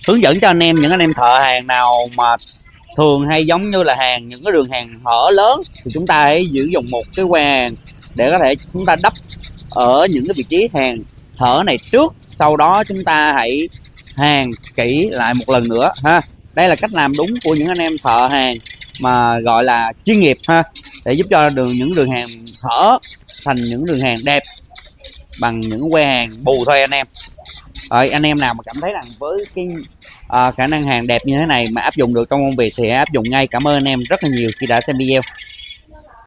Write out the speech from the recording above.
hướng dẫn cho anh em, những anh em thợ hàng nào mà thường hay giống như là những cái đường hàng hở lớn thì chúng ta hãy sử dụng một cái que hàng để có thể chúng ta đắp ở những cái vị trí hàng hở này trước, sau đó chúng ta hãy hàng kỹ lại một lần nữa ha. Đây là cách làm đúng của những anh em thợ hàng mà gọi là chuyên nghiệp ha, để giúp cho những đường hàng hở thành những đường hàng đẹp bằng những que hàng bù thôi anh em. Rồi, anh em nào mà cảm thấy rằng với cái khả năng hàng đẹp như thế này mà áp dụng được trong công việc thì áp dụng ngay. Cảm ơn anh em rất là nhiều khi đã xem video.